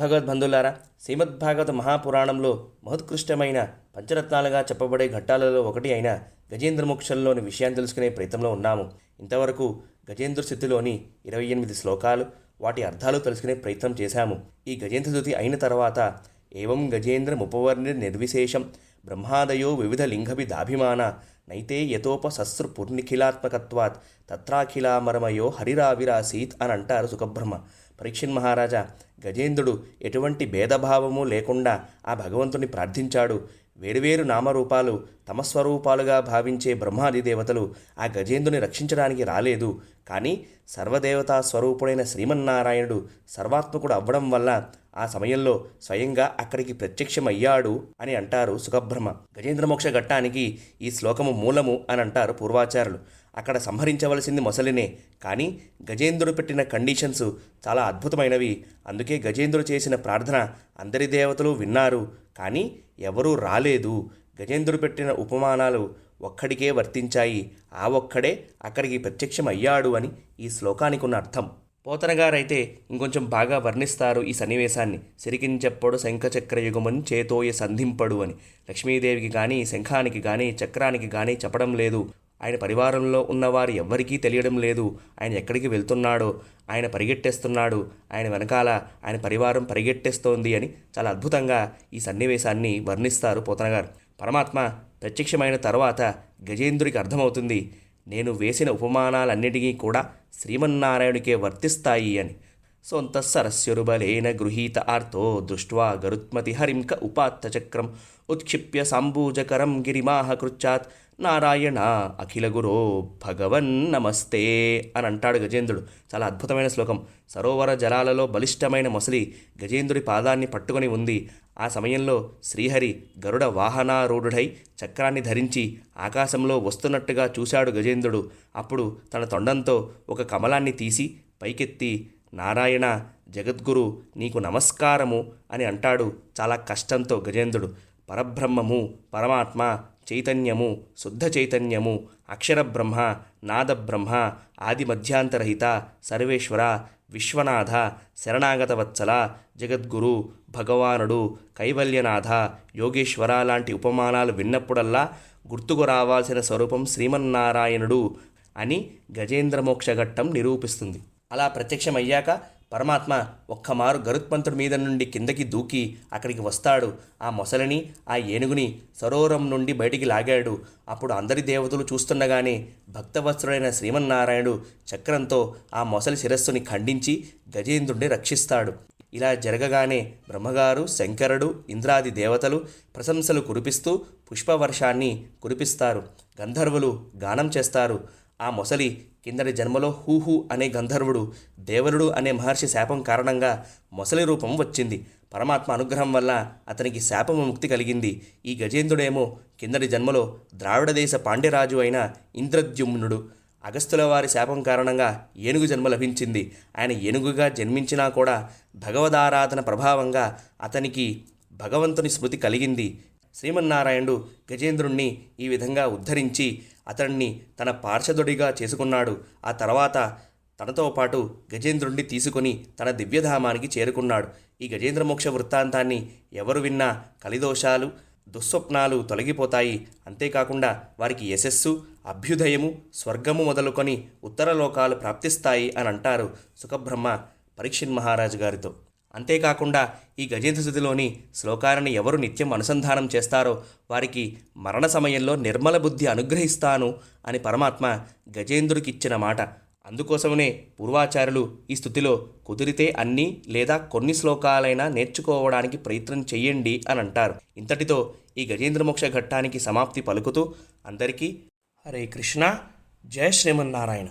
భగవద్బంధులారా, శ్రీమద్భాగవత మహాపురాణంలో మహోత్కృష్టమైన పంచరత్నాలుగా చెప్పబడే ఘట్టాలలో ఒకటి అయిన గజేంద్రమోక్షంలోని విషయాన్ని తెలుసుకునే ప్రయత్నంలో ఉన్నాము. ఇంతవరకు గజేంద్ర స్థితిలోని 28 శ్లోకాలు, వాటి అర్థాలు తెలుసుకునే ప్రయత్నం చేశాము. ఈ గజేంద్ర స్థుతి అయిన తర్వాత ఏవం గజేంద్రముపవర్ణి నిర్విశేషం బ్రహ్మాదయో వివిధ లింగభిదాభిమాన నైతే యతోపశస్రుపుర్నిఖిలాత్మకత్వాత్ తత్రాఖిలామరమయో హరిరావిరాసీత్ అని అంటారు సుఖబ్రహ్మ. పరీక్షణ్ మహారాజా, గజేంద్రుడు ఎటువంటి భేదభావము లేకుండా ఆ భగవంతుని ప్రార్థించాడు. వేరువేరు నామరూపాలు తమ స్వరూపాలుగా భావించే బ్రహ్మాది దేవతలు ఆ గజేంద్రుని రక్షించడానికి రాలేదు. కానీ సర్వదేవతా స్వరూపుడైన శ్రీమన్నారాయణుడు సర్వాత్మకుడు అవ్వడం వల్ల ఆ సమయంలో స్వయంగా అక్కడికి ప్రత్యక్షమయ్యాడు అని అంటారు సుఖబ్రహ్మ. గజేంద్రమోక్ష ఘట్టానికి ఈ శ్లోకము మూలము అని అంటారు పూర్వాచారులు. అక్కడ సంహరించవలసింది మొసలినే, కానీ గజేంద్రుడు పెట్టిన కండిషన్స్ చాలా అద్భుతమైనవి. అందుకే గజేంద్రుడు చేసిన ప్రార్థన అందరి దేవతలు విన్నారు, కానీ ఎవరూ రాలేదు. గజేంద్రుడు పెట్టిన ఉపమానాలు ఒక్కడికే వర్తించాయి. ఆ ఒక్కడే అక్కడికి ప్రత్యక్షం అయ్యాడు అని ఈ శ్లోకానికి ఉన్న అర్థం. పోతనగారైతే ఇంకొంచెం బాగా వర్ణిస్తారు ఈ సన్నివేశాన్ని. సిరికించెప్పడు శంఖచక్రయుగమని చేతోయ సంధింపడు అని. లక్ష్మీదేవికి కానీ, శంఖానికి కానీ, చక్రానికి కానీ చెప్పడం లేదు. ఆయన పరివారంలో ఉన్నవారు ఎవ్వరికీ తెలియడం లేదు ఆయన ఎక్కడికి వెళ్తున్నాడో. ఆయన పరిగెట్టేస్తున్నాడు, ఆయన వెనకాల ఆయన పరివారం పరిగెట్టేస్తోంది అని చాలా అద్భుతంగా ఈ సన్నివేశాన్ని వర్ణిస్తారు పోతనగారు. పరమాత్మ ప్రత్యక్షమైన తర్వాత గజేంద్రుడికి అర్థమవుతుంది, నేను వేసిన ఉపమానాలన్నిటికీ కూడా శ్రీమన్నారాయణుడికే వర్తిస్తాయి అని. సొంత సరస్యరుబలేన గృహీత ఆర్తో దృష్ట్వా గరుత్మతి హరింక ఉపాత్త చక్రం ఉత్క్షిప్య సాంబూజకరం గిరిమాహ కృచ్చాత్ నారాయణ అఖిల గురో భగవన్ నమస్తే అని అంటాడు గజేంద్రుడు. చాలా అద్భుతమైన శ్లోకం. సరోవర జలాలలో బలిష్టమైన మొసలి గజేంద్రుడి పాదాన్ని పట్టుకొని ఉంది. ఆ సమయంలో శ్రీహరి గరుడ వాహనారూఢుడై చక్రాన్ని ధరించి ఆకాశంలో వస్తున్నట్టుగా చూశాడు గజేంద్రుడు. అప్పుడు తన తొండంతో ఒక కమలాన్ని తీసి పైకెత్తి, నారాయణ జగద్గురు నీకు నమస్కారము అని అంటాడు చాలా కష్టంతో గజేంద్రుడు. పరబ్రహ్మము, పరమాత్మ, చైతన్యము, శుద్ధ చైతన్యము, అక్షరబ్రహ్మ, నాదబ్రహ్మ, ఆది మధ్యాంతరహిత, సర్వేశ్వర, విశ్వనాథ, శరణాగతవత్సల, జగద్గురు, భగవానుడు, కైవల్యనాథ, యోగేశ్వర లాంటి ఉపమానాలు విన్నప్పుడల్లా గుర్తుకు రావాల్సిన స్వరూపం శ్రీమన్నారాయణుడు అని గజేంద్రమోక్ష ఘట్టం నిరూపిస్తుంది. అలా ప్రత్యక్షమయ్యాక పరమాత్మ ఒక్కమారు గరుత్మంతుడి మీద నుండి కిందకి దూకి అక్కడికి వస్తాడు. ఆ మొసలిని, ఆ ఏనుగుని సరోవరం నుండి బయటికి లాగాడు. అప్పుడు అందరి దేవతలు చూస్తుండగానే భక్తవత్సరుడైన శ్రీమన్నారాయణుడు చక్రంతో ఆ మొసలి శిరస్సుని ఖండించి గజేంద్రుడిని రక్షిస్తాడు. ఇలా జరగగానే బ్రహ్మగారు, శంకరుడు, ఇంద్రాది దేవతలు ప్రశంసలు కురిపిస్తూ పుష్పవర్షాన్ని కురిపిస్తారు. గంధర్వులు గానం చేస్తారు. ఆ మొసలి కిందటి జన్మలో హూహు అనే గంధర్వుడు దేవరుడు అనే మహర్షి శాపం కారణంగా మొసలి రూపం వచ్చింది. పరమాత్మ అనుగ్రహం వల్ల అతనికి శాప ముక్తి కలిగింది. ఈ గజేంద్రుడేమో కిందటి జన్మలో ద్రావిడ దేశ పాండ్యరాజు అయిన ఇంద్రద్యుమ్నుడు. అగస్త్యుల వారి శాపం కారణంగా ఏనుగు జన్మ లభించింది. ఆయన ఏనుగుగా జన్మించినా కూడా భగవదారాధన ప్రభావంగా అతనికి భగవంతుని స్మృతి కలిగింది. శ్రీమన్నారాయణుడు గజేంద్రుణ్ణి ఈ విధంగా ఉద్ధరించి అతన్ని తన పార్షదుడిగా చేసుకున్నాడు. ఆ తర్వాత తనతో పాటు గజేంద్రుణ్ణి తీసుకుని తన దివ్యధామానికి చేరుకున్నాడు. ఈ గజేంద్రమోక్ష వృత్తాంతాన్ని ఎవరు విన్నా కలిదోషాలు, దుస్వప్నాలు తొలగిపోతాయి. అంతేకాకుండా వారికి యశస్సు, అభ్యుదయము, స్వర్గము మొదలుకొని ఉత్తరలోకాలు ప్రాప్తిస్తాయి అని అంటారు సుఖబ్రహ్మ పరీక్షణ్ మహారాజు గారితో. అంతేకాకుండా ఈ గజేంద్ర స్థుతిలోని శ్లోకాలను ఎవరు నిత్యం అనుసంధానం చేస్తారో వారికి మరణ సమయంలో నిర్మల బుద్ధి అనుగ్రహిస్తాను అని పరమాత్మ గజేంద్రుడికిచ్చిన మాట. అందుకోసమనే పూర్వాచార్యులు ఈ స్థుతిలో కుదిరితే అన్ని లేదా కొన్ని శ్లోకాలైనా నేర్చుకోవడానికి ప్రయత్నం చెయ్యండి అని అంటారు. ఇంతటితో ఈ గజేంద్రమోక్ష ఘట్టానికి సమాప్తి పలుకుతూ అందరికీ హరే కృష్ణ, జయ శ్రీమన్నారాయణ.